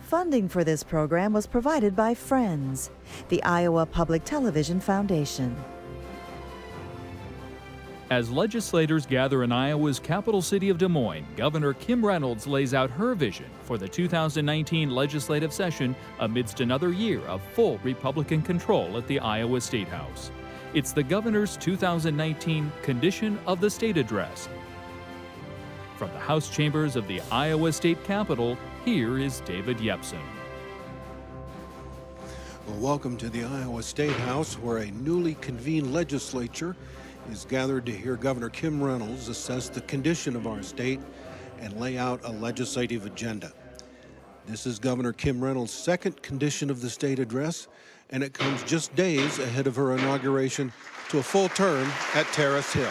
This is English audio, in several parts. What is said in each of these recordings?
Funding for this program was provided by Friends, the Iowa Public Television Foundation. As legislators gather in Iowa's capital city of Des Moines, Governor Kim Reynolds lays out her vision for the 2019 legislative session amidst another year of full Republican control at the Iowa State House. It's the governor's 2019 Condition of the State Address. From the House chambers of the Iowa State Capitol, here is David Yepsen. Well, welcome to the Iowa State House, where a newly convened legislature is gathered to hear Governor Kim Reynolds assess the condition of our state and lay out a legislative agenda. This is Governor Kim Reynolds' second Condition of the State address, and it comes just days ahead of her inauguration to a full term at Terrace Hill.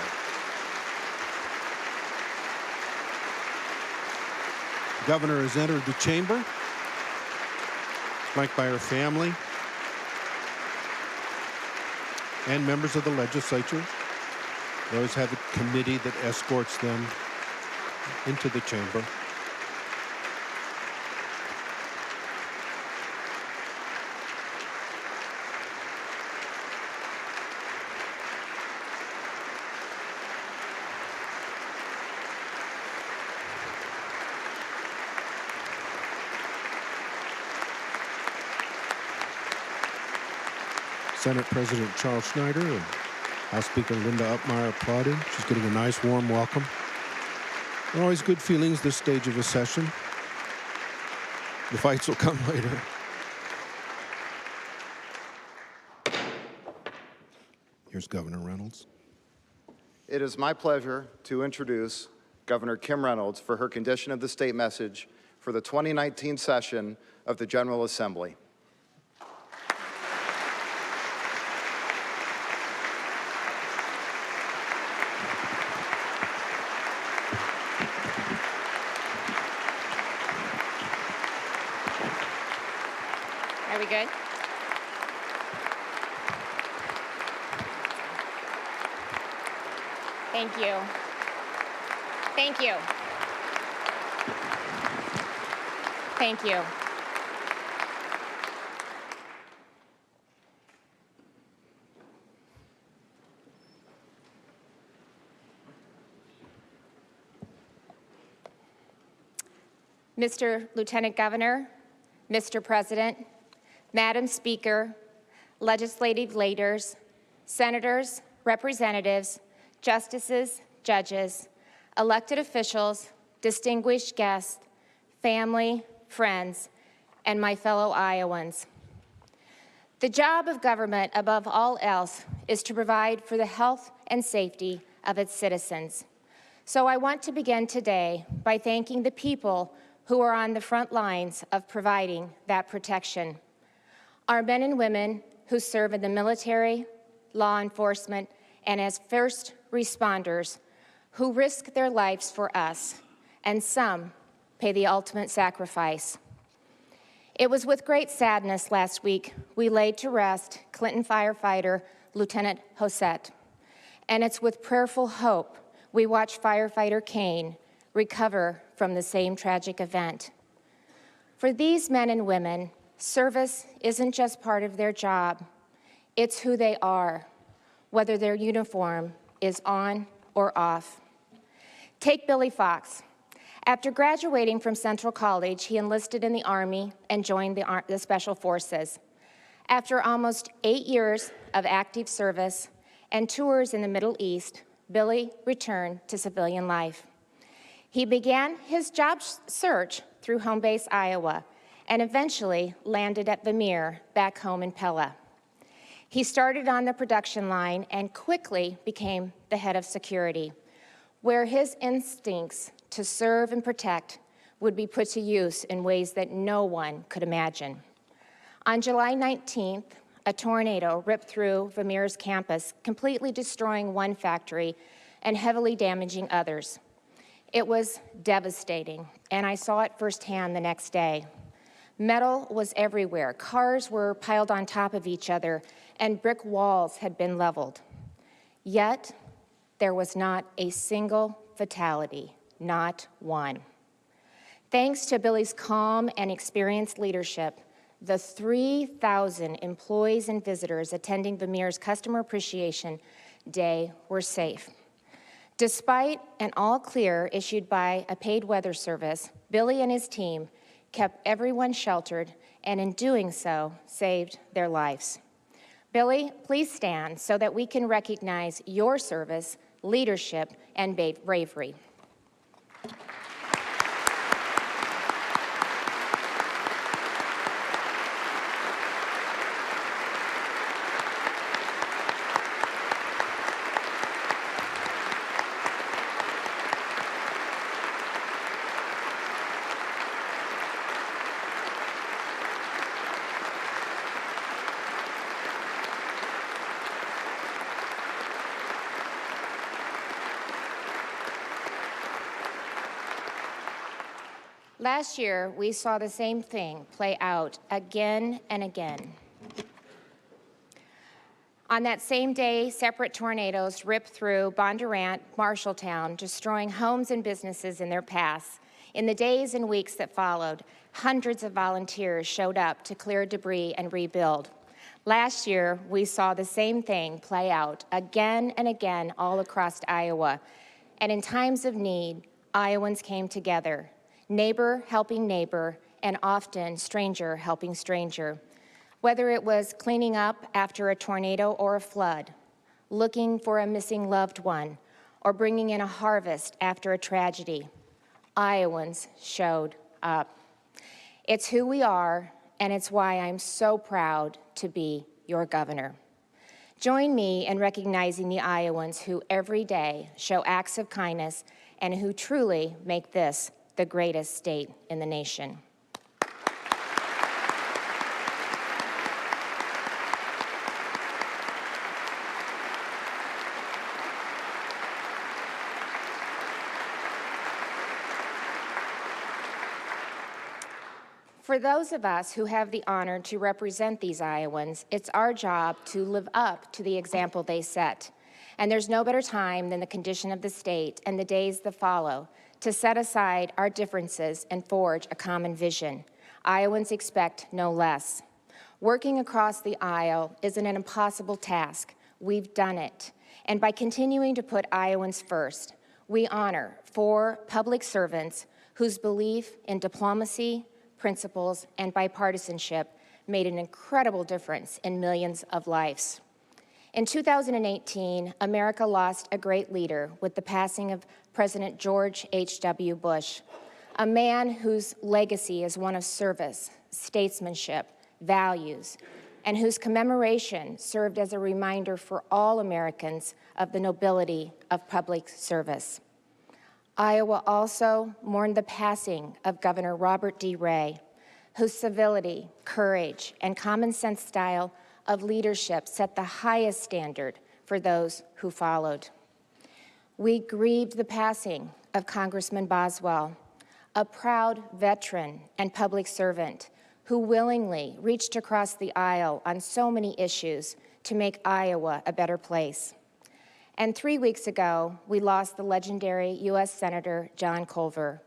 The governor has entered the chamber, flanked by her family and members of the legislature. They always have a committee that escorts them into the chamber. Senate President Charles Schneider and House Speaker Linda Upmeyer applauding. She's getting a nice warm welcome. There are always good feelings this stage of a session. The fights will come later. Here's Governor Reynolds. It is my pleasure to introduce Governor Kim Reynolds for her Condition of the State message for the 2019 session of the General Assembly. Are we good? Thank you. Thank you. Thank you. Mr. Lieutenant Governor, Mr. President, Madam Speaker, legislative leaders, senators, representatives, justices, judges, elected officials, distinguished guests, family, friends, and my fellow Iowans. The job of government, above all else, is to provide for the health and safety of its citizens. So I want to begin today by thanking the people who are on the front lines of providing that protection. Our men and women who serve in the military, law enforcement, and as first responders who risk their lives for us, and some pay the ultimate sacrifice. It was with great sadness last week we laid to rest Clinton firefighter Lieutenant Hosette, and it's with prayerful hope we watch firefighter Kane recover from the same tragic event. For these men and women, service isn't just part of their job, it's who they are, whether their uniform is on or off. Take Billy Fox. After graduating from Central College, he enlisted in the Army and joined the Special Forces. After almost 8 years of active service and tours in the Middle East, Billy returned to civilian life. He began his job search through home base Iowa, and eventually landed at Vermeer back home in Pella. He started on the production line and quickly became the head of security, where his instincts to serve and protect would be put to use in ways that no one could imagine. On July 19th, a tornado ripped through Vermeer's campus, completely destroying one factory and heavily damaging others. It was devastating, and I saw it firsthand the next day. Metal was everywhere. Cars were piled on top of each other, and brick walls had been leveled. Yet, there was not a single fatality, not one. Thanks to Billy's calm and experienced leadership, the 3,000 employees and visitors attending Vermeer's Customer Appreciation Day were safe. Despite an all-clear issued by a paid weather service, Billy and his team kept everyone sheltered and in doing so, saved their lives. Billy, please stand so that we can recognize your service, leadership, and bravery. Last year, we saw the same thing play out again and again. On that same day, separate tornadoes ripped through Bondurant, Marshalltown, destroying homes and businesses in their paths. In the days and weeks that followed, hundreds of volunteers showed up to clear debris and rebuild. Last year, we saw the same thing play out again and again all across Iowa. And in times of need, Iowans came together. Neighbor helping neighbor, and often stranger helping stranger. Whether it was cleaning up after a tornado or a flood, looking for a missing loved one, or bringing in a harvest after a tragedy, Iowans showed up. It's who we are, and it's why I'm so proud to be your governor. Join me in recognizing the Iowans who every day show acts of kindness and who truly make this the greatest state in the nation. For those of us who have the honor to represent these Iowans, it's our job to live up to the example they set. And there's no better time than the condition of the state and the days that follow to set aside our differences and forge a common vision. Iowans expect no less. Working across the aisle isn't an impossible task. We've done it. And by continuing to put Iowans first, we honor 4 public servants whose belief in diplomacy, principles, and bipartisanship made an incredible difference in millions of lives. In 2018, America lost a great leader with the passing of President George H.W. Bush, a man whose legacy is one of service, statesmanship, values, and whose commemoration served as a reminder for all Americans of the nobility of public service. Iowa also mourned the passing of Governor Robert D. Ray, whose civility, courage, and common sense style of leadership set the highest standard for those who followed. We grieved the passing of Congressman Boswell, a proud veteran and public servant who willingly reached across the aisle on so many issues to make Iowa a better place. And 3 weeks ago, we lost the legendary U.S. Senator John Culver,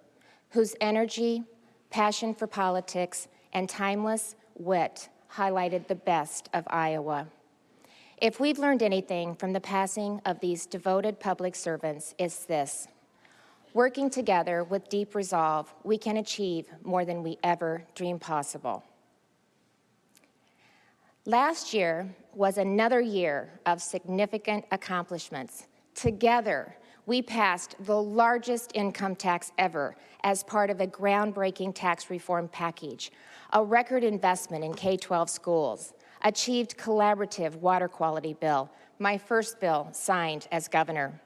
whose energy, passion for politics, and timeless wit highlighted the best of Iowa. If we've learned anything from the passing of these devoted public servants, it's this: working together with deep resolve, we can achieve more than we ever dreamed possible. Last year was another year of significant accomplishments. Together, we passed the largest income tax ever as part of a groundbreaking tax reform package, a record investment in K-12 schools, achieved collaborative water quality bill, my first bill signed as governor.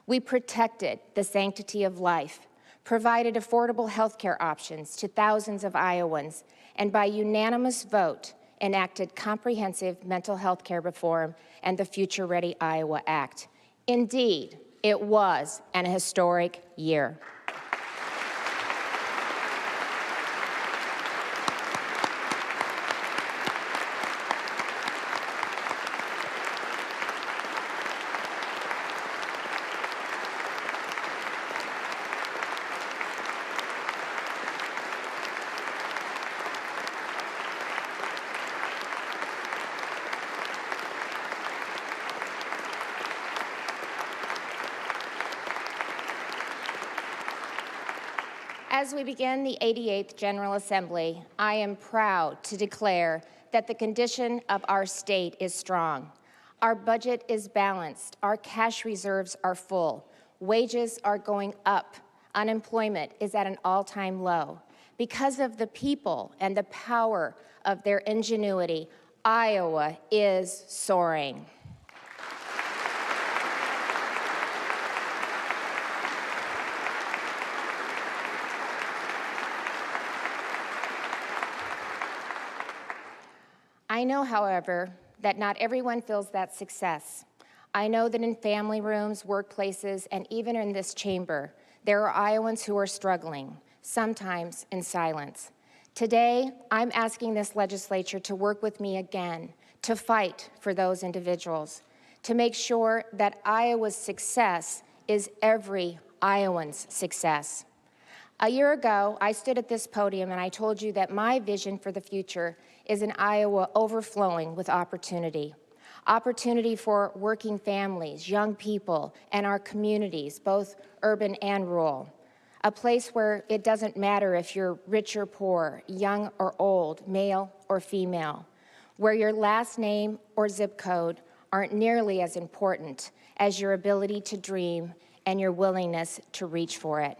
We protected the sanctity of life, provided affordable health care options to thousands of Iowans, and by unanimous vote, enacted comprehensive mental health care reform and the Future Ready Iowa Act. Indeed, it was an historic year. As we begin the 88th General Assembly, I am proud to declare that the condition of our state is strong. Our budget is balanced, our cash reserves are full, wages are going up, unemployment is at an all-time low. Because of the people and the power of their ingenuity, Iowa is soaring. I know, however, that not everyone feels that success. I know that in family rooms, workplaces, and even in this chamber, there are Iowans who are struggling, sometimes in silence. Today, I'm asking this legislature to work with me again to fight for those individuals, to make sure that Iowa's success is every Iowan's success. A year ago, I stood at this podium and I told you that my vision for the future is an Iowa overflowing with opportunity. Opportunity for working families, young people, and our communities, both urban and rural. A place where it doesn't matter if you're rich or poor, young or old, male or female. Where your last name or zip code aren't nearly as important as your ability to dream and your willingness to reach for it.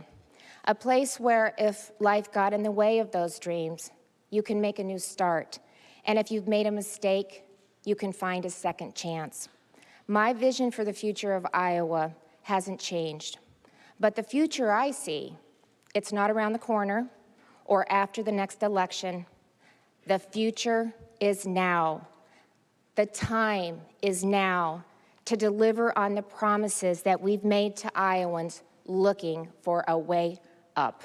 A place where if life got in the way of those dreams, you can make a new start. And if you've made a mistake, you can find a second chance. My vision for the future of Iowa hasn't changed. But the future I see, it's not around the corner or after the next election. The future is now. The time is now to deliver on the promises that we've made to Iowans looking for a way up.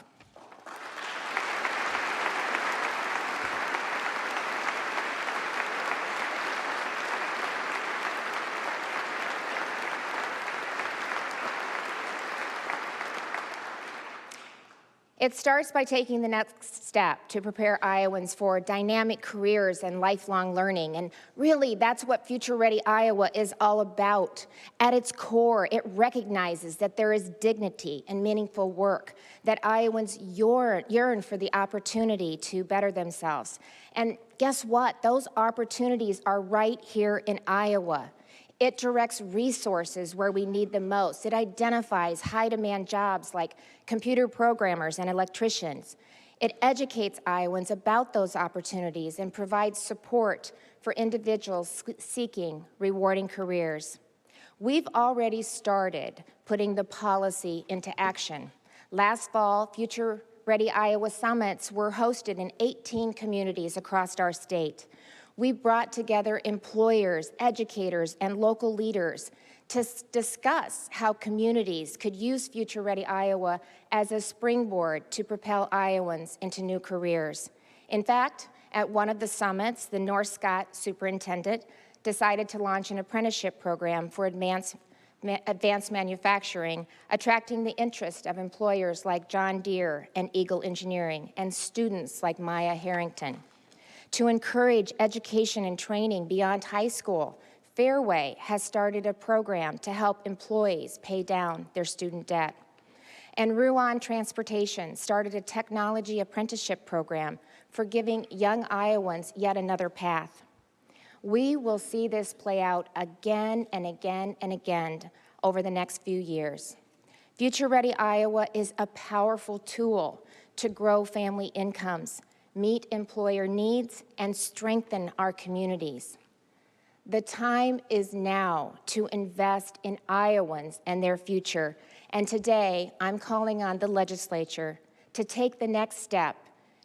It starts by taking the next step to prepare Iowans for dynamic careers and lifelong learning. And really, that's what Future Ready Iowa is all about. At its core, it recognizes that there is dignity and meaningful work, that Iowans yearn for the opportunity to better themselves. And guess what? Those opportunities are right here in Iowa. It directs resources where we need them most. It identifies high-demand jobs like computer programmers and electricians. It educates Iowans about those opportunities and provides support for individuals seeking rewarding careers. We've already started putting the policy into action. Last fall, Future Ready Iowa Summits were hosted in 18 communities across our state. We brought together employers, educators, and local leaders to discuss how communities could use Future Ready Iowa as a springboard to propel Iowans into new careers. In fact, at one of the summits, the North Scott superintendent decided to launch an apprenticeship program for advanced manufacturing, attracting the interest of employers like John Deere and Eagle Engineering, and students like Maya Harrington. To encourage education and training beyond high school, Fairway has started a program to help employees pay down their student debt. And Ruan Transportation started a technology apprenticeship program for giving young Iowans yet another path. We will see this play out again and again and again over the next few years. Future Ready Iowa is a powerful tool to grow family incomes, meet employer needs, and strengthen our communities. The time is now to invest in Iowans and their future, and today I'm calling on the legislature to take the next step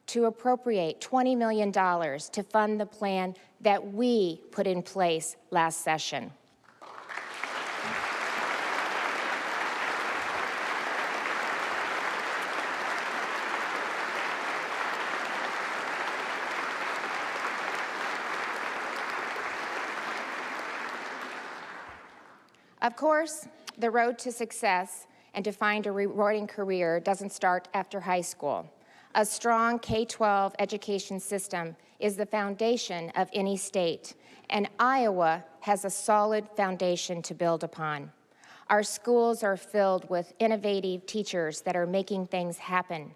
to appropriate $20 million to fund the plan that we put in place last session. Of course, the road to success and to find a rewarding career doesn't start after high school. A strong K-12 education system is the foundation of any state, and Iowa has a solid foundation to build upon. Our schools are filled with innovative teachers that are making things happen.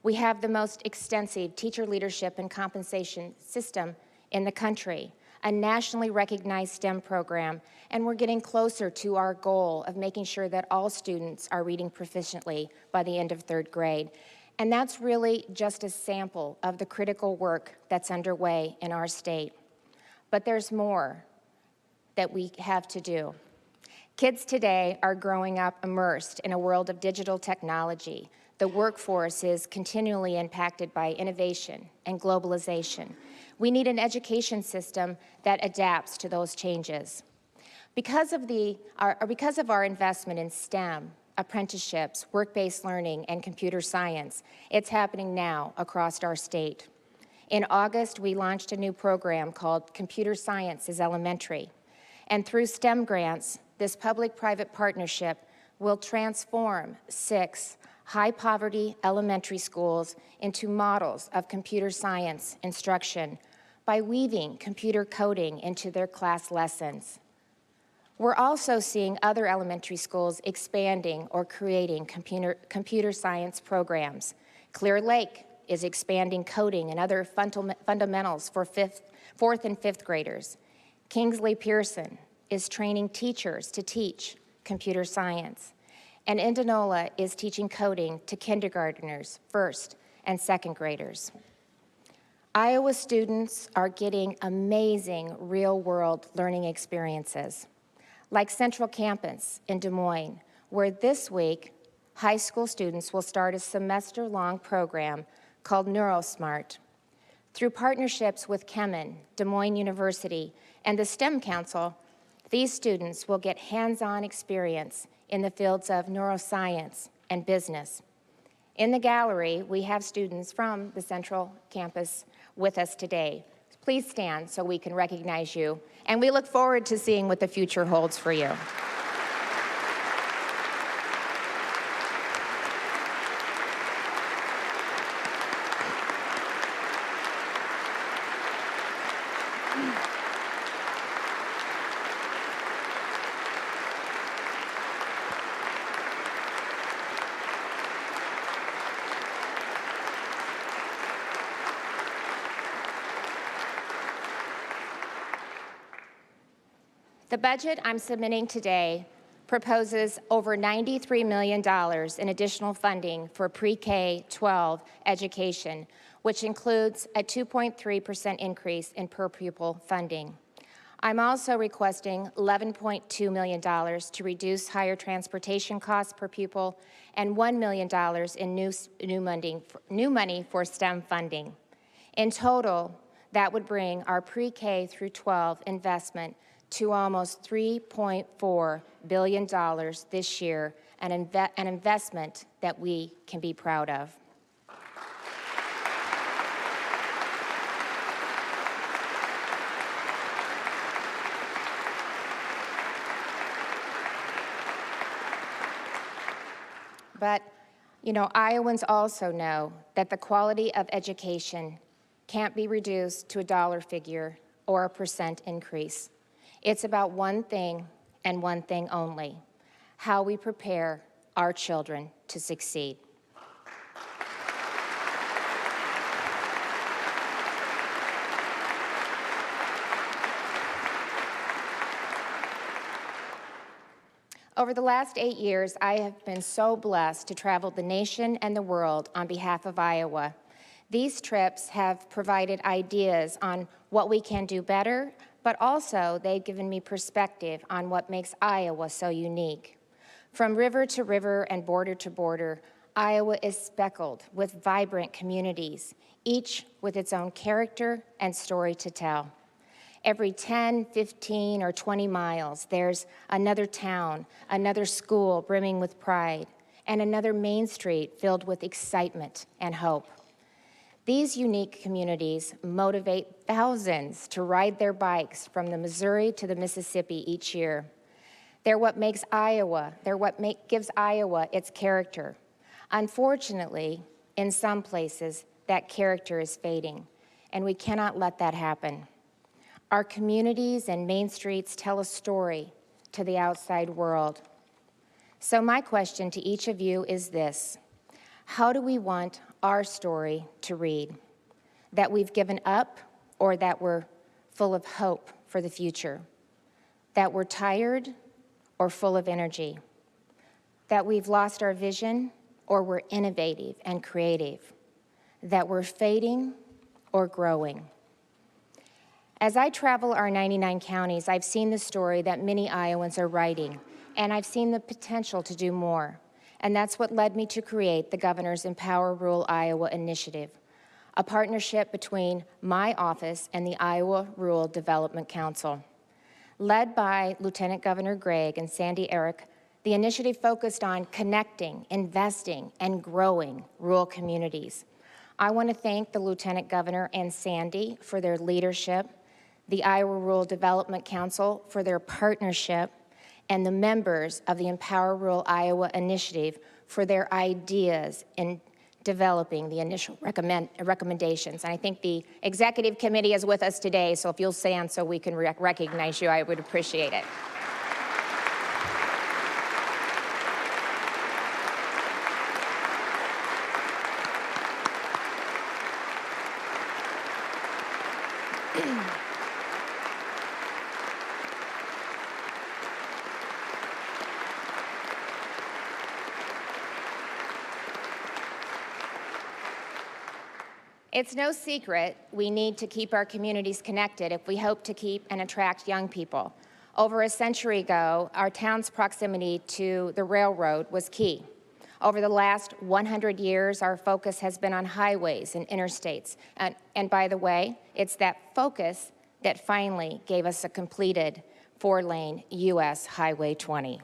We have the most extensive teacher leadership and compensation system in the country, a nationally recognized STEM program, and we're getting closer to our goal of making sure that all students are reading proficiently by the end of 3rd grade. And that's really just a sample of the critical work that's underway in our state. But there's more that we have to do. Kids today are growing up immersed in a world of digital technology. The workforce is continually impacted by innovation and globalization. We need an education system that adapts to those changes. Because of our investment in STEM, apprenticeships, work-based learning, and computer science, it's happening now across our state. In August, we launched a new program called Computer Science is Elementary. And through STEM grants, this public-private partnership will transform 6 high-poverty elementary schools into models of computer science instruction by weaving computer coding into their class lessons. We're also seeing other elementary schools expanding or creating computer science programs. Clear Lake is expanding coding and other fundamentals for 4th and 5th graders. Kingsley Pearson is training teachers to teach computer science. And Indianola is teaching coding to kindergartners, 1st and 2nd graders. Iowa students are getting amazing real-world learning experiences, like Central Campus in Des Moines, where this week, high school students will start a semester-long program called NeuroSmart. Through partnerships with Kemin, Des Moines University, and the STEM Council, these students will get hands-on experience in the fields of neuroscience and business. In the gallery, we have students from the Central Campus with us today. Please stand so we can recognize you, and we look forward to seeing what the future holds for you. The budget I'm submitting today proposes over $93 million in additional funding for pre-K-12 education, which includes a 2.3% increase in per pupil funding. I'm also requesting $11.2 million to reduce higher transportation costs per pupil and $1 million in new money for STEM funding. In total, that would bring our pre-K through 12 investment to almost $3.4 billion this year, an investment that we can be proud of. But, you know, Iowans also know that the quality of education can't be reduced to a dollar figure or a % increase. It's about one thing and one thing only: how we prepare our children to succeed. Over the last 8 years, I have been so blessed to travel the nation and the world on behalf of Iowa. These trips have provided ideas on what we can do better, but also they've given me perspective on what makes Iowa so unique. From river to river and border to border, Iowa is speckled with vibrant communities, each with its own character and story to tell. Every 10, 15, or 20 miles, there's another town, another school brimming with pride, and another main street filled with excitement and hope. These unique communities motivate thousands to ride their bikes from the Missouri to the Mississippi each year. They're what makes Iowa, gives Iowa its character. Unfortunately, in some places, that character is fading, and we cannot let that happen. Our communities and main streets tell a story to the outside world. So my question to each of you is this: how do we want our story to read, that we've given up or that we're full of hope for the future, that we're tired or full of energy, that we've lost our vision or we're innovative and creative, that we're fading or growing. As I travel our 99 counties, I've seen the story that many Iowans are writing, and I've seen the potential to do more. And that's what led me to create the Governor's Empower Rural Iowa initiative, a partnership between my office and the Iowa Rural Development Council. Led by Lieutenant Governor Gregg and Sandy Erick, the initiative focused on connecting, investing, and growing rural communities. I want to thank the Lieutenant Governor and Sandy for their leadership, the Iowa Rural Development Council for their partnership, and the members of the Empower Rural Iowa Initiative for their ideas in developing the initial recommendations. And I think the executive committee is with us today, so if you'll stand so we can recognize you, I would appreciate it. It's no secret we need to keep our communities connected if we hope to keep and attract young people. Over a century ago, our town's proximity to the railroad was key. Over the last 100 years, our focus has been on highways and interstates. And by the way, it's that focus that finally gave us a completed 4-lane U.S. Highway 20.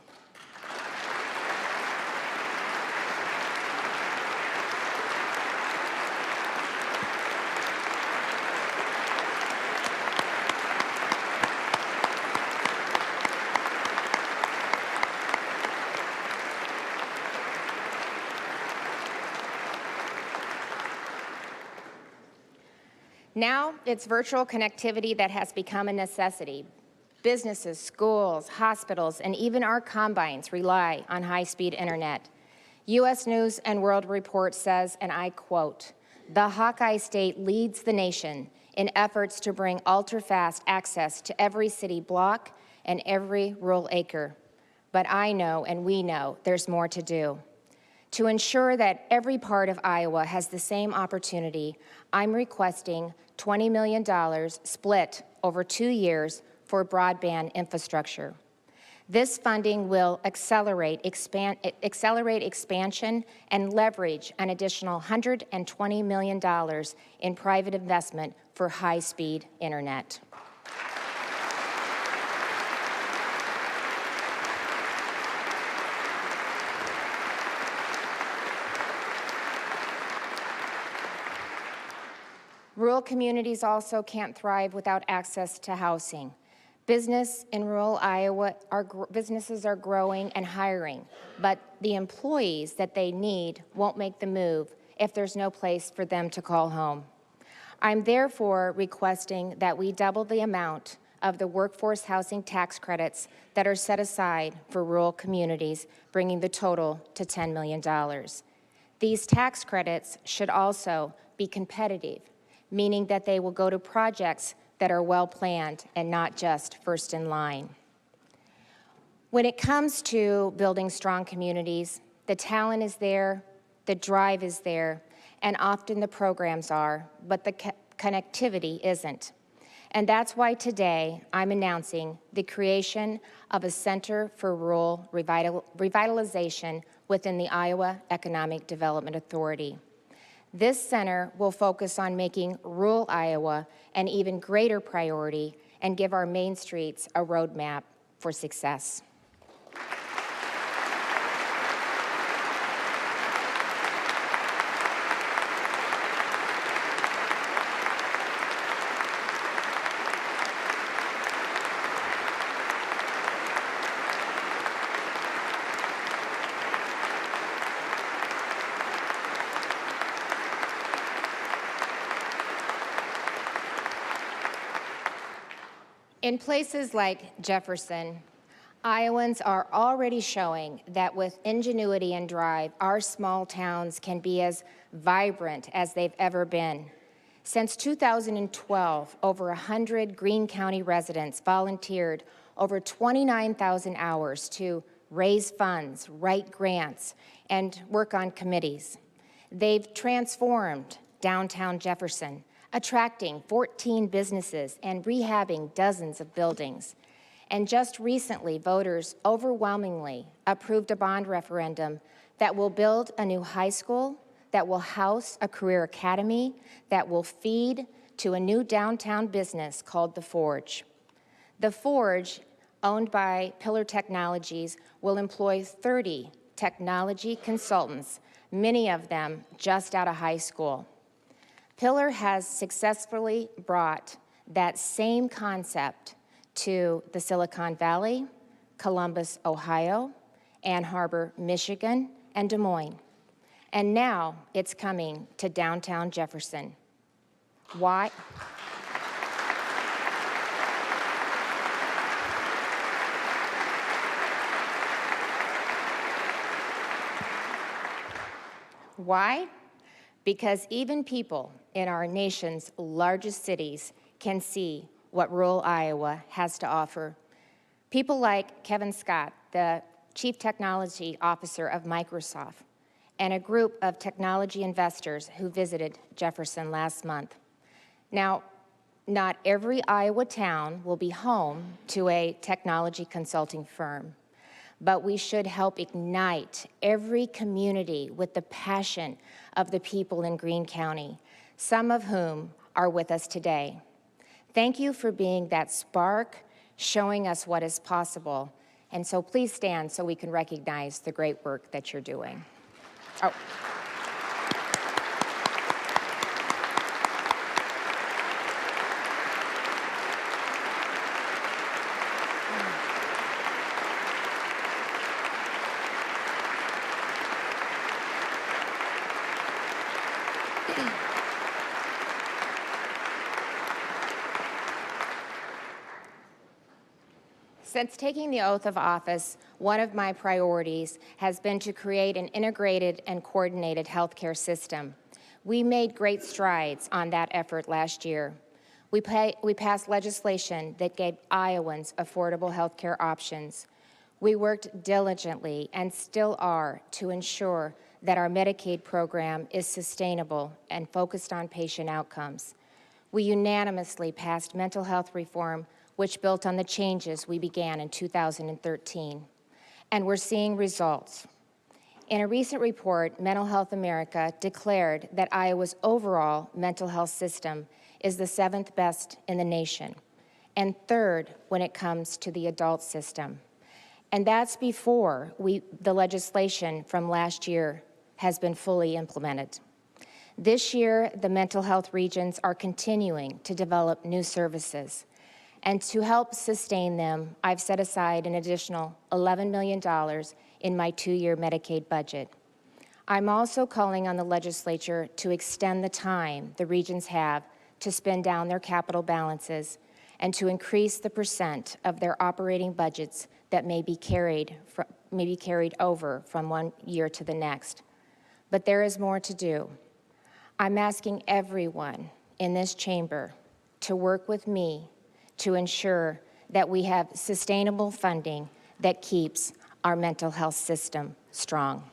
Now, it's virtual connectivity that has become a necessity. Businesses, schools, hospitals, and even our combines rely on high-speed internet. U.S. News and World Report says, and I quote, "The Hawkeye State leads the nation in efforts to bring ultra-fast access to every city block and every rural acre. But I know, and we know, there's more to do. To ensure that every part of Iowa has the same opportunity, I'm requesting $20 million split over 2 years for broadband infrastructure. This funding will accelerate expansion and leverage an additional $120 million in private investment for high-speed internet. Rural communities also can't thrive without access to housing. Businesses in rural Iowa businesses are growing and hiring, but the employees that they need won't make the move if there's no place for them to call home. I'm therefore requesting that we double the amount of the workforce housing tax credits that are set aside for rural communities, bringing the total to $10 million. These tax credits should also be competitive, meaning that they will go to projects that are well planned and not just first in line. When it comes to building strong communities, the talent is there, the drive is there, and often the programs are, but the connectivity isn't. And that's why today I'm announcing the creation of a Center for Rural Revitalization within the Iowa Economic Development Authority. This center will focus on making rural Iowa an even greater priority and give our main streets a roadmap for success. In places like Jefferson, Iowans are already showing that with ingenuity and drive, our small towns can be as vibrant as they've ever been. Since 2012, over 100 Greene County residents volunteered over 29,000 hours to raise funds, write grants, and work on committees. They've transformed downtown Jefferson, attracting 14 businesses and rehabbing dozens of buildings. And just recently, voters overwhelmingly approved a bond referendum that will build a new high school, that will house a career academy, that will feed to a new downtown business called The Forge. The Forge, owned by Pillar Technologies, will employ 30 technology consultants, many of them just out of high school. Pillar has successfully brought that same concept to the Silicon Valley, Columbus, Ohio, Ann Arbor, Michigan, and Des Moines. And now it's coming to downtown Jefferson. Why? Why? Because even people in our nation's largest cities can see what rural Iowa has to offer. People like Kevin Scott, the Chief Technology Officer of Microsoft, and a group of technology investors who visited Jefferson last month. Now, not every Iowa town will be home to a technology consulting firm, but we should help ignite every community with the passion of the people in Greene County, some of whom are with us today. Thank you for being that spark, showing us what is possible. And so please stand so we can recognize the great work that you're doing. Oh. Since taking the oath of office, one of my priorities has been to create an integrated and coordinated healthcare system. We made great strides on that effort last year. We passed legislation that gave Iowans affordable healthcare options. We worked diligently and still are to ensure that our Medicaid program is sustainable and focused on patient outcomes. We unanimously passed mental health reform, which built on the changes we began in 2013. And we're seeing results. In a recent report, Mental Health America declared that Iowa's overall mental health system is the 7th best in the nation, and 3rd when it comes to the adult system. And that's before the legislation from last year has been fully implemented. This year, the mental health regions are continuing to develop new services. And to help sustain them, I've set aside an additional $11 million in my 2-year Medicaid budget. I'm also calling on the legislature to extend the time the regions have to spend down their capital balances and to increase the percent of their operating budgets that may be carried over from one year to the next. But there is more to do. I'm asking everyone in this chamber to work with me to ensure that we have sustainable funding that keeps our mental health system strong.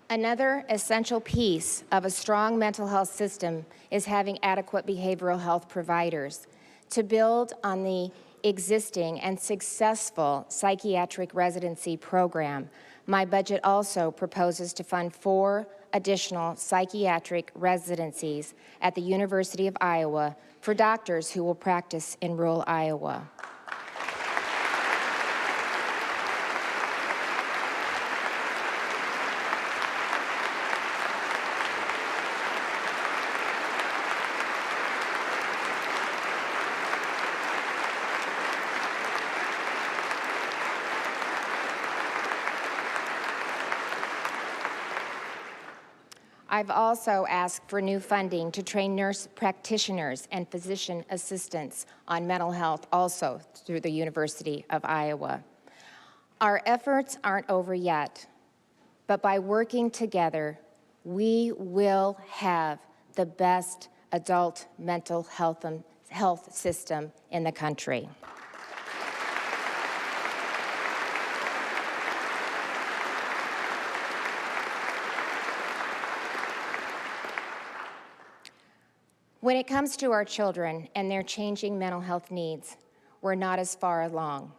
Another essential piece of a strong mental health system is having adequate behavioral health providers. To build on the existing and successful psychiatric residency program, my budget also proposes to fund 4 additional psychiatric residencies at the University of Iowa for doctors who will practice in rural Iowa. I've also asked for new funding to train nurse practitioners and physician assistants on mental health, also through the University of Iowa. Our efforts aren't over yet, but by working together, we will have the best adult mental health system in the country. When it comes to our children and their changing mental health needs, we're not as far along.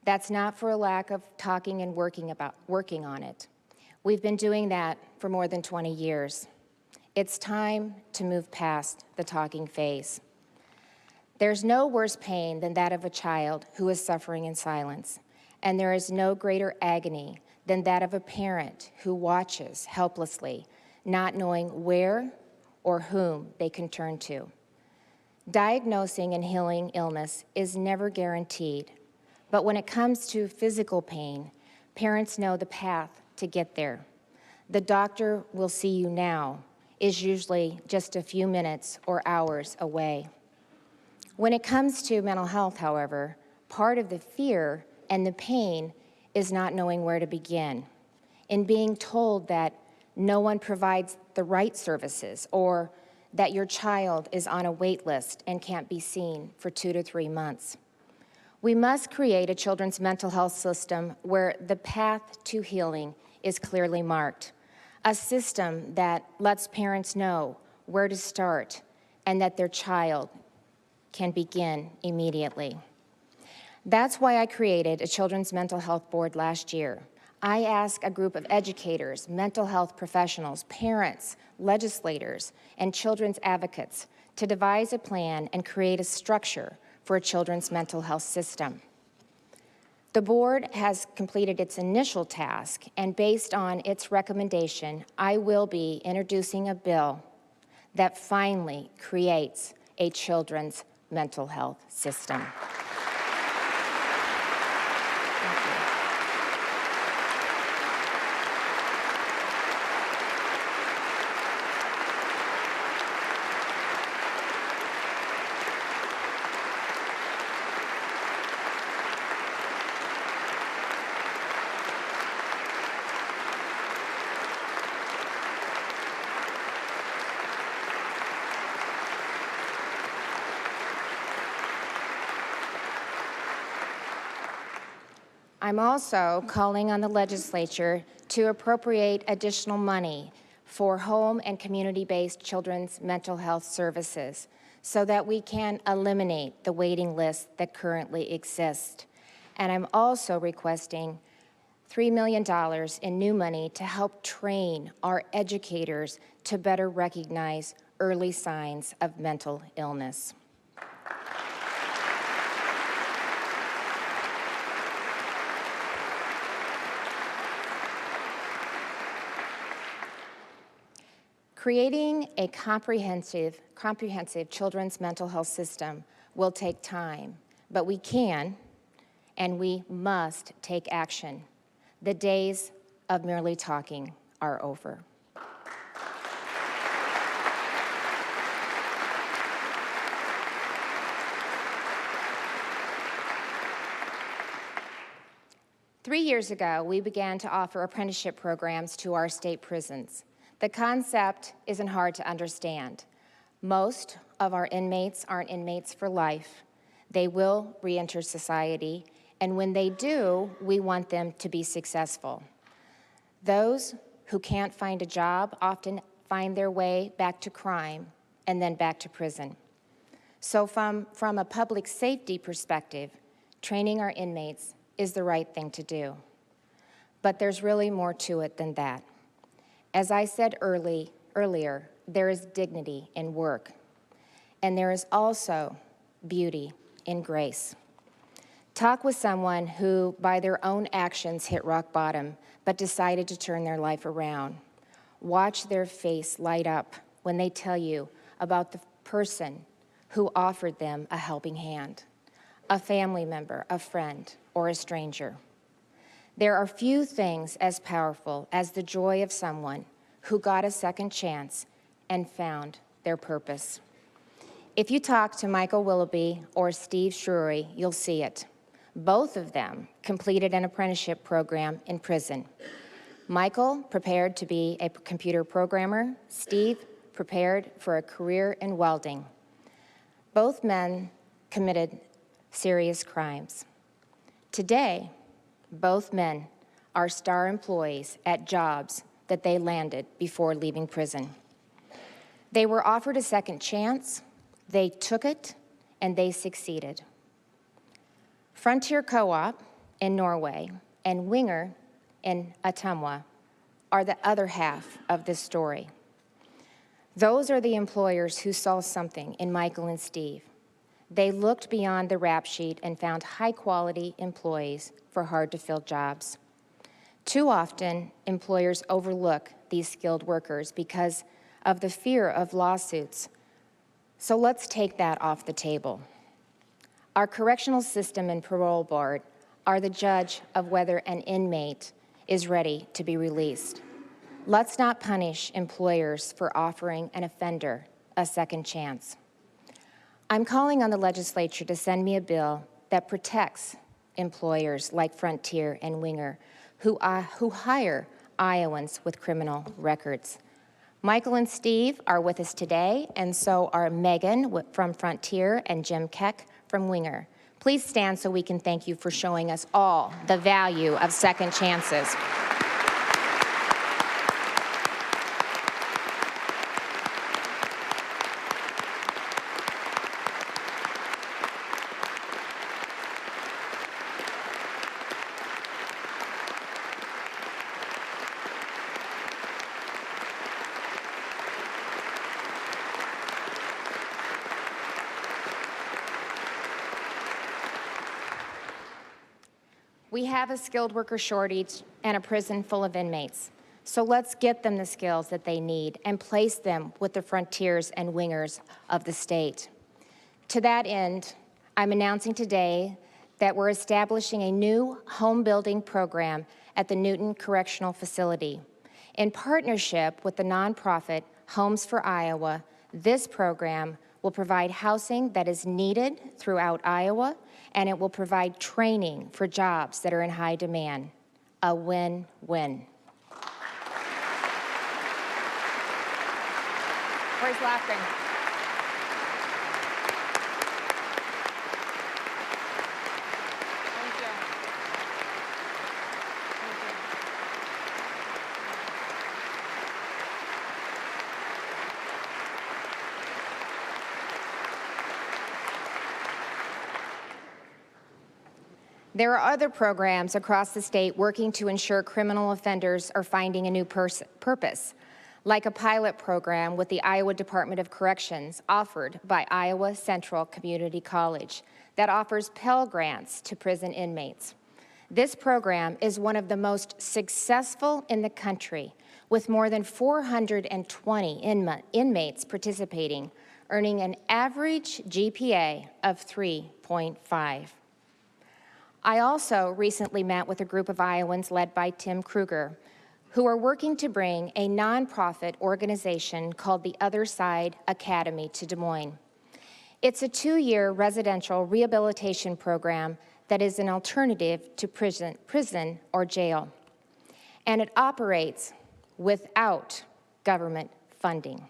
That's not for a lack of talking and working on it. We've been doing that for more than 20 years. It's time to move past the talking phase. There's no worse pain than that of a child who is suffering in silence, and there is no greater agony than that of a parent who watches helplessly, not knowing where or whom they can turn to. Diagnosing and healing illness is never guaranteed, but when it comes to physical pain, parents know the path to get there. The doctor will see you now is usually just a few minutes or hours away. When it comes to mental health, however, part of the fear and the pain is not knowing where to begin, in being told that no one provides the right services, or that your child is on a wait list and can't be seen for 2 to 3 months. We must create a children's mental health system where the path to healing is clearly marked, a system that lets parents know where to start and that their child can begin immediately. That's why I created a Children's Mental Health Board last year. I asked a group of educators, mental health professionals, parents, legislators, and children's advocates to devise a plan and create a structure for a children's mental health system. The board has completed its initial task, and based on its recommendation, I will be introducing a bill that finally creates a children's mental health system. I'm also calling on the legislature to appropriate additional money for home and community-based children's mental health services so that we can eliminate the waiting list that currently exists. And I'm also requesting $3 million in new money to help train our educators to better recognize early signs of mental illness. Creating a comprehensive children's mental health system will take time, but we can and we must take action. The days of merely talking are over. Three years ago, we began to offer apprenticeship programs to our state prisons. The concept isn't hard to understand. Most of our inmates aren't inmates for life. They will re-enter society, and when they do, we want them to be successful. Those who can't find a job often find their way back to crime and then back to prison. So from a public safety perspective, training our inmates is the right thing to do. But there's really more to it than that. As I said earlier, there is dignity in work, and there is also beauty in grace. Talk with someone who, by their own actions, hit rock bottom, but decided to turn their life around. Watch their face light up when they tell you about the person who offered them a helping hand, a family member, a friend, or a stranger. There are few things as powerful as the joy of someone who got a second chance and found their purpose. If you talk to Michael Willoughby or Steve Shrury, you'll see it. Both of them completed an apprenticeship program in prison. Michael prepared to be a computer programmer. Steve prepared for a career in welding. Both men committed serious crimes. Today, both men are star employees at jobs that they landed before leaving prison. They were offered a second chance, they took it, and they succeeded. Frontier Co-op in Norway and Winger in Ottumwa are the other half of this story. Those are the employers who saw something in Michael and Steve. They looked beyond the rap sheet and found high-quality employees for hard-to-fill jobs. Too often, employers overlook these skilled workers because of the fear of lawsuits. So let's take that off the table. Our correctional system and parole board are the judge of whether an inmate is ready to be released. Let's not punish employers for offering an offender a second chance. I'm calling on the legislature to send me a bill that protects employers like Frontier and Winger who hire Iowans with criminal records. Michael and Steve are with us today, and so are Megan from Frontier and Jim Keck from Winger. Please stand so we can thank you for showing us all the value of second chances. We have a skilled worker shortage and a prison full of inmates. So let's get them the skills that they need and place them with the Frontiers and Wingers of the state. To that end, I'm announcing today that we're establishing a new home building program at the Newton Correctional Facility. In partnership with the nonprofit Homes for Iowa, this program will provide housing that is needed throughout Iowa, and it will provide training for jobs that are in high demand. A win-win. Where's laughing? Thank you. There are other programs across the state working to ensure criminal offenders are finding a new purpose, like a pilot program with the Iowa Department of Corrections offered by Iowa Central Community College that offers Pell Grants to prison inmates. This program is one of the most successful in the country, with more than 420 inmates participating, earning an average GPA of 3.5. I also recently met with a group of Iowans led by Tim Kruger, who are working to bring a nonprofit organization called the Other Side Academy to Des Moines. It's a 2-year residential rehabilitation program that is an alternative to prison or jail, and it operates without government funding.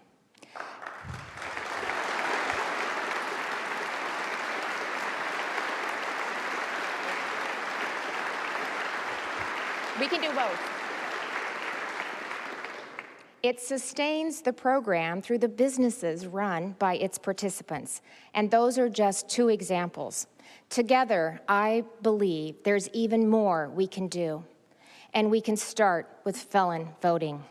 We can do both. It sustains the program through the businesses run by its participants, and those are just 2 examples. Together, I believe there's even more we can do, and we can start with felon voting.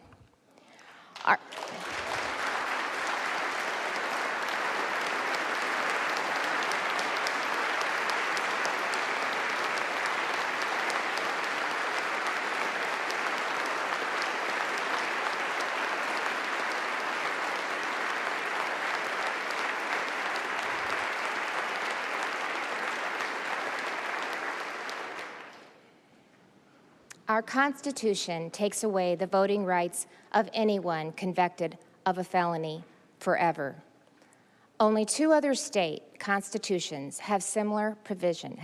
Our Constitution takes away the voting rights of anyone convicted of a felony forever. Only 2 other state constitutions have a similar provision,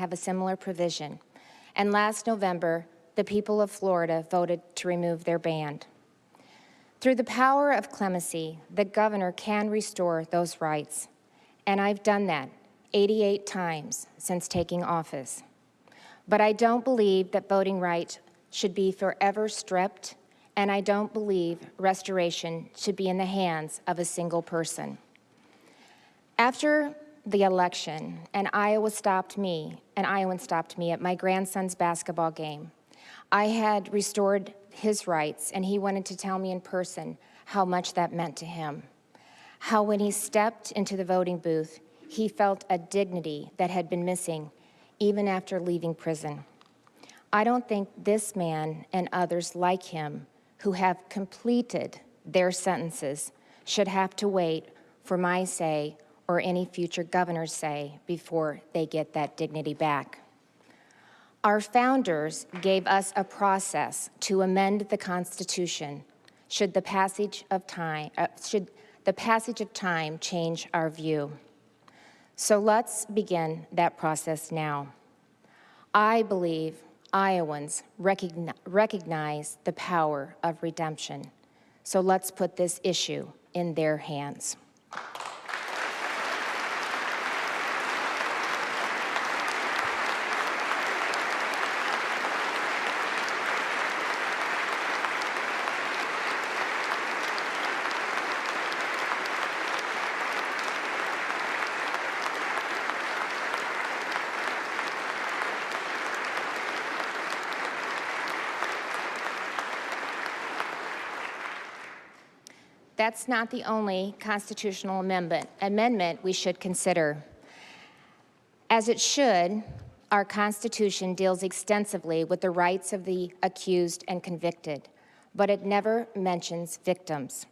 and last November, the people of Florida voted to remove their ban. Through the power of clemency, the governor can restore those rights, and I've done that 88 times since taking office. But I don't believe that voting rights should be forever stripped, and I don't believe restoration should be in the hands of a single person. After the election, an Iowan stopped me at my grandson's basketball game. I had restored his rights, and he wanted to tell me in person how much that meant to him. How when he stepped into the voting booth, he felt a dignity that had been missing even after leaving prison. I don't think this man and others like him who have completed their sentences should have to wait for my say or any future governor's say before they get that dignity back. Our founders gave us a process to amend the Constitution should the passage of time change our view. So let's begin that process now. I believe Iowans recognize the power of redemption. So let's put this issue in their hands. That's not the only constitutional amendment we should consider. As it should, our Constitution deals extensively with the rights of the accused and convicted, but it never mentions victims.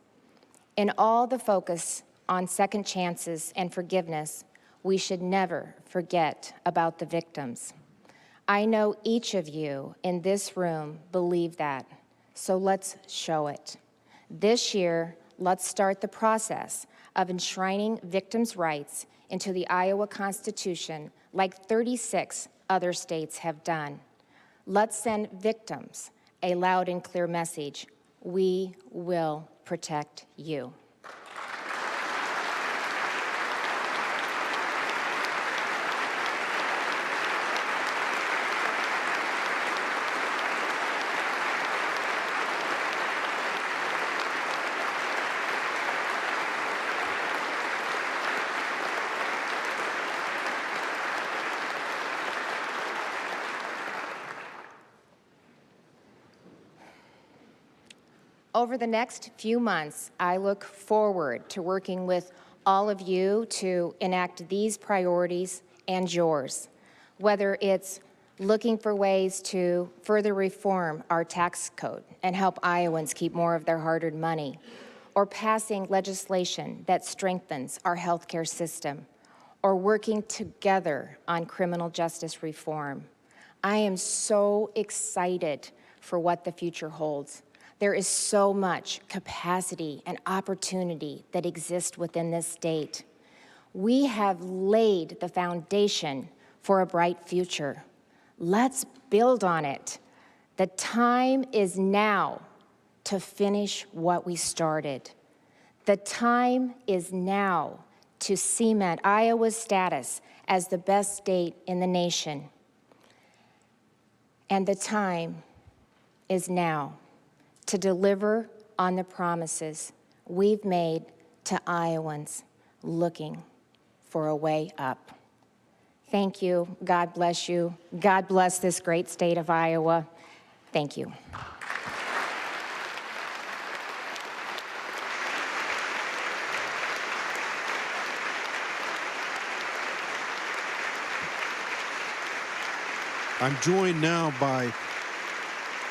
In all the focus on second chances and forgiveness, we should never forget about the victims. I know each of you in this room believe that, so let's show it. This year, let's start the process of enshrining victims' rights into the Iowa Constitution like 36 other states have done. Let's send victims a loud and clear message. We will protect you. Over the next few months, I look forward to working with all of you to enact these priorities and yours, whether it's looking for ways to further reform our tax code and help Iowans keep more of their hard-earned money, or passing legislation that strengthens our healthcare system, or working together on criminal justice reform. I am so excited for what the future holds. There is so much capacity and opportunity that exists within this state. We have laid the foundation for a bright future. Let's build on it. The time is now to finish what we started. The time is now to cement Iowa's status as the best state in the nation. And the time is now to deliver on the promises we've made to Iowans looking for a way up. Thank you. God bless you. God bless this great state of Iowa. Thank you. I'm joined now by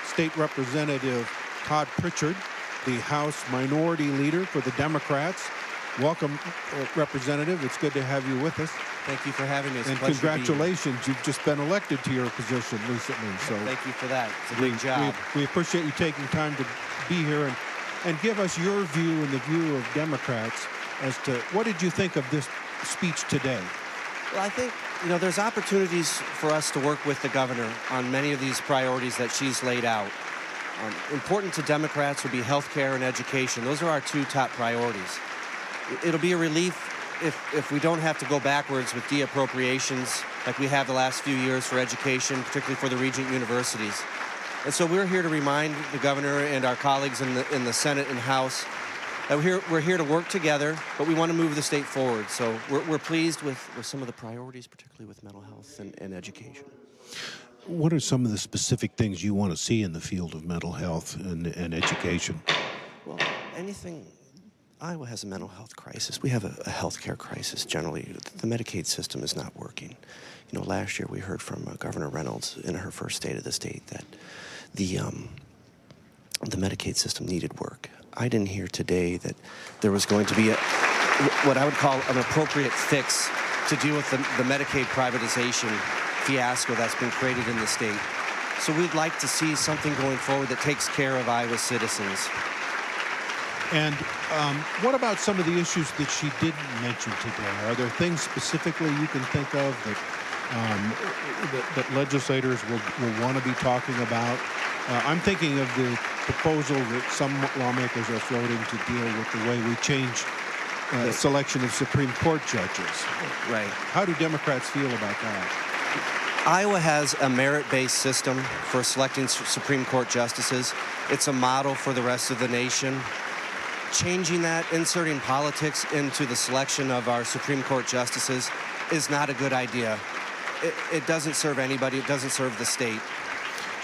State Representative Todd Pritchard, the House Minority Leader for the Democrats, Welcome, Representative. It's good to have you with us. Thank you for having me. It's a And pleasure to be here. congratulations, you've just been elected to your position recently. So Thank you for that. It's a great job. we appreciate you taking time to be here and give us your view and the view of Democrats as to what did you think of this speech today? Well, I think, there's opportunities for us to work with the governor on many of these priorities that she's laid out. Important to Democrats would be health care and education. Those are our two top priorities. It'll be a relief if we don't have to go backwards with de-appropriations like we have the last few years for education, particularly for the Regent universities. And so we're here to remind the governor and our colleagues in the Senate and House that we're here to work together, but we want to move the state forward. So we're pleased with some of the priorities, particularly with mental health and education. What are some of the specific things you want to see in the field of mental health and education? Well, anything. Iowa has a mental health crisis. We have a health care crisis generally. The Medicaid system is not working. Last year we heard from Governor Reynolds in her first State of the State that the Medicaid system needed work. I didn't hear today that there was going to be what I would call an appropriate fix to deal with the Medicaid privatization fiasco that's been created in the state. So we'd like to see something going forward that takes care of Iowa's citizens. And what about some of the issues that she didn't mention today? Are there things specifically you can think of that legislators will want to be talking about? I'm thinking of the proposal that some lawmakers are floating to deal with the way we change selection of Supreme Court judges. Right. How do Democrats feel about that? Iowa has a merit-based system for selecting Supreme Court justices. It's a model for the rest of the nation. Changing that, inserting politics into the selection of our Supreme Court justices is not a good idea. It doesn't serve anybody. It doesn't serve the state.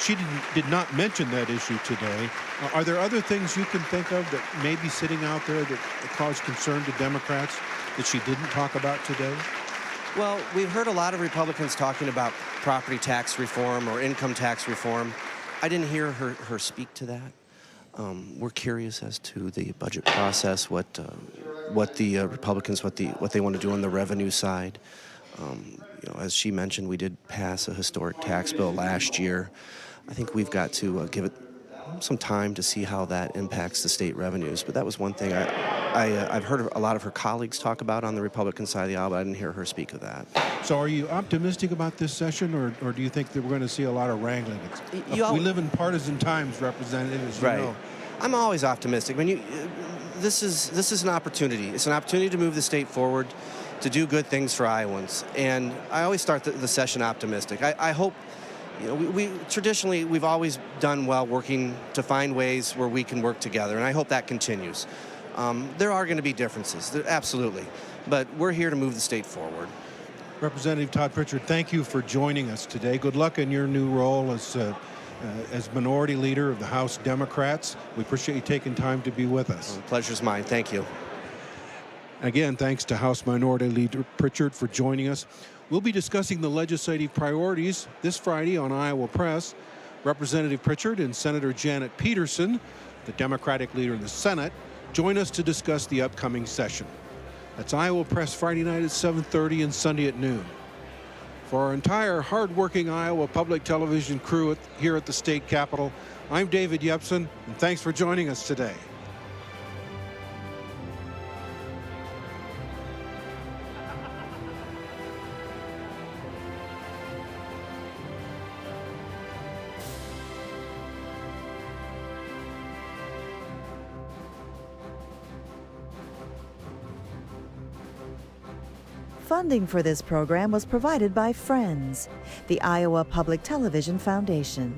She did not mention that issue today. Are there other things you can think of that may be sitting out there that cause concern to Democrats that she didn't talk about today? Well, we've heard a lot of Republicans talking about property tax reform or income tax reform. I didn't hear her speak to that. We're curious as to the budget process, what the Republicans, what they want to do on the revenue side. As she mentioned, we did pass a historic tax bill last year. I think we've got to give it some time to see how that impacts the state revenues. But that was one thing I've heard a lot of her colleagues talk about on the Republican side of the aisle, but I didn't hear her speak of that. So are you optimistic about this session, or do you think that we're going to see a lot of wrangling? We live in partisan times, Representative, as you know. I'm always optimistic. This is an opportunity. It's an opportunity to move the state forward, to do good things for Iowans. And I always start the session optimistic. I hope, we've always done well working to find ways where we can work together, and I hope that continues. There are going to be differences, absolutely, but we're here to move the state forward. Representative Todd Pritchard, thank you for joining us today. Good luck in your new role as Minority Leader of the House Democrats. We appreciate you taking time to be with us. The pleasure's mine. Thank you. Again, thanks to House Minority Leader Pritchard for joining us. We'll be discussing the legislative priorities this Friday on Iowa Press. Representative Pritchard and Senator Janet Peterson, the Democratic leader in the Senate, join us to discuss the upcoming session. That's Iowa Press Friday night at 7:30 and Sunday at noon. For our entire hard-working Iowa Public Television crew here at the state capitol, I'm David Yepsen, and thanks for joining us today. Funding for this program was provided by Friends, the Iowa Public Television Foundation.